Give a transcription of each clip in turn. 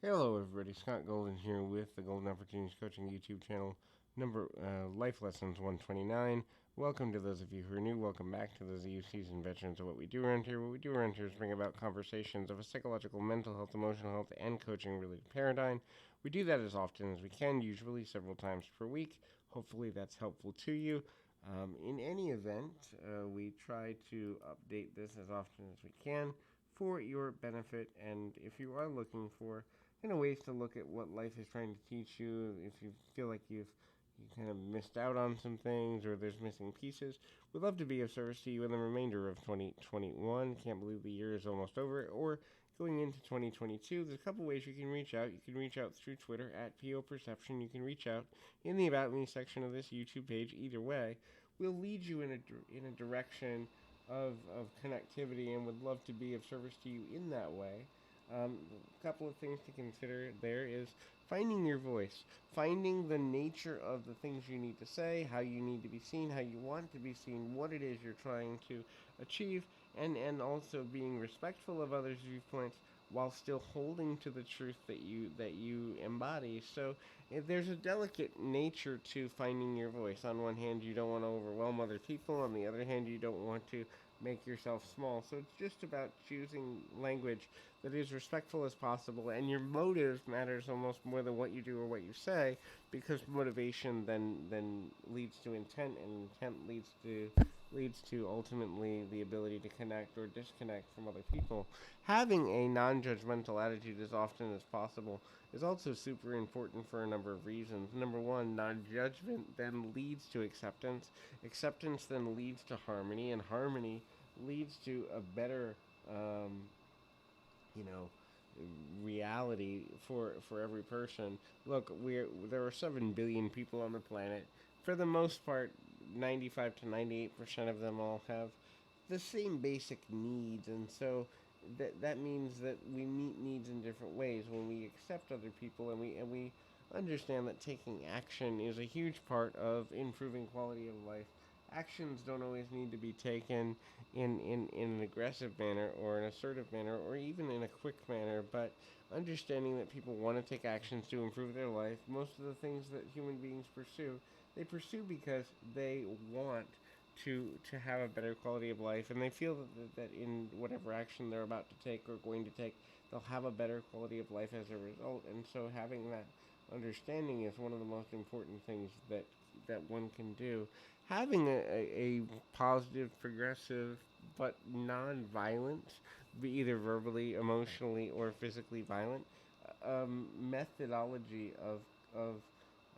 Hello, everybody. Scott Golden here with the Golden Opportunities Coaching YouTube channel, Life Lessons 129. Welcome to those of you who are new. Welcome back to those of you seasoned veterans of what we do around here. What we do around here is bring about conversations of a psychological, mental health, emotional health, and coaching-related paradigm. We do that as often as we can, usually several times per week. Hopefully, that's helpful to you. In any event, we try to update this as often as we can for your benefit, and if you are looking for ways to look at what life is trying to teach you. If you feel like you kind of missed out on some things or there's missing pieces, we'd love to be of service to you in the remainder of 2021. Can't believe the year is almost over. Or going into 2022, there's a couple ways you can reach out. You can reach out through Twitter at PO Perception. You can reach out in the About Me section of this YouTube page. Either way, we'll lead you in a direction of connectivity and would love to be of service to you in that way. A couple of things to consider there is finding your voice, finding the nature of the things you need to say, how you need to be seen, how you want to be seen, what it is you're trying to achieve, and also being respectful of others' viewpoints while still holding to the truth that you embody. So there's a delicate nature to finding your voice. On one hand, you don't want to overwhelm other people. On the other hand, you don't want to make yourself small. So it's just about choosing language that is respectful as possible, and your motive matters almost more than what you do or what you say, because motivation then leads to intent, and intent leads to ultimately the ability to connect or disconnect from other people. Having a non-judgmental attitude as often as possible is also super important for a number of reasons. Number one, non-judgment then leads to acceptance. Acceptance then leads to harmony, and harmony leads to a better, you know, reality for every person. Look, there are 7 billion people on the planet. For the most part, 95 to 98% of them all have the same basic needs, and so that means that we meet needs in different ways when we accept other people, and we understand that taking action is a huge part of improving quality of life. Actions don't always need to be taken in an aggressive manner or an assertive manner or even in a quick manner, but understanding that people want to take actions to improve their life. Most of the things that human beings pursue, they pursue because they want to have a better quality of life, and they feel that in whatever action they're about to take or going to take, they'll have a better quality of life as a result. And so having that understanding is one of the most important things that one can do. Having a positive, progressive, but non-violent, be either verbally, emotionally, or physically violent, methodology of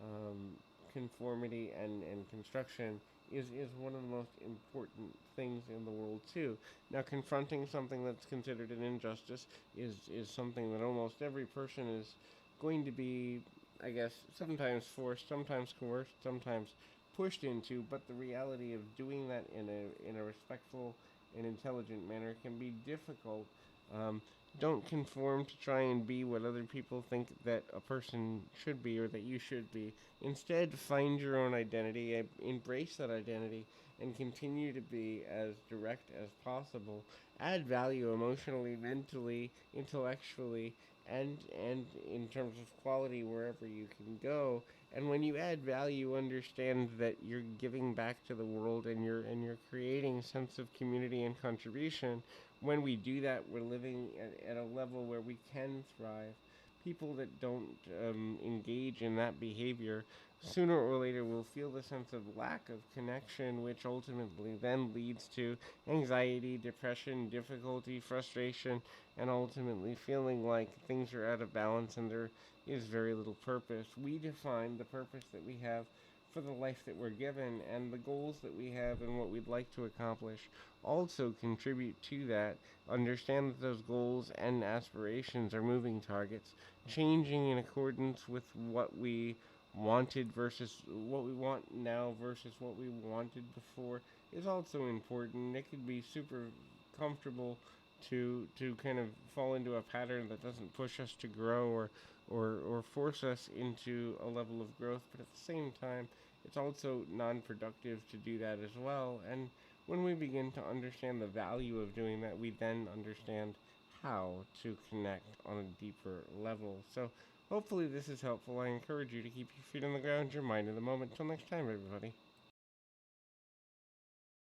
um, conformity and construction is one of the most important things in the world too. Now, confronting something that's considered an injustice is something that almost every person is going to be, I guess, sometimes forced, sometimes coerced, sometimes pushed into. But the reality of doing that in a respectful and intelligent manner can be difficult. Um, don't conform to try and be what other people think that a person should be or that you should be. Instead, find your own identity, embrace that identity, and continue to be as direct as possible. Add value emotionally, mentally, intellectually, and in terms of quality wherever you can go. And when you add value, understand that you're giving back to the world, and you're creating a sense of community and contribution. When we do that, we're living at a level where we can thrive. People that don't engage in that behavior sooner or later will feel the sense of lack of connection, which ultimately then leads to anxiety, depression, difficulty, frustration, and ultimately feeling like things are out of balance and there is very little purpose. We define the purpose that we have for the life that we're given, and the goals that we have and what we'd like to accomplish also contribute to that. Understand that those goals and aspirations are moving targets, changing in accordance with what we wanted versus what we want now versus what we wanted before is also important. It could be super comfortable to kind of fall into a pattern that doesn't push us to grow or force us into a level of growth, but at the same time, it's also non-productive to do that as well. And when we begin to understand the value of doing that, we then understand how to connect on a deeper level. So hopefully this is helpful. I encourage you to keep your feet on the ground, your mind in the moment. Till next time, everybody.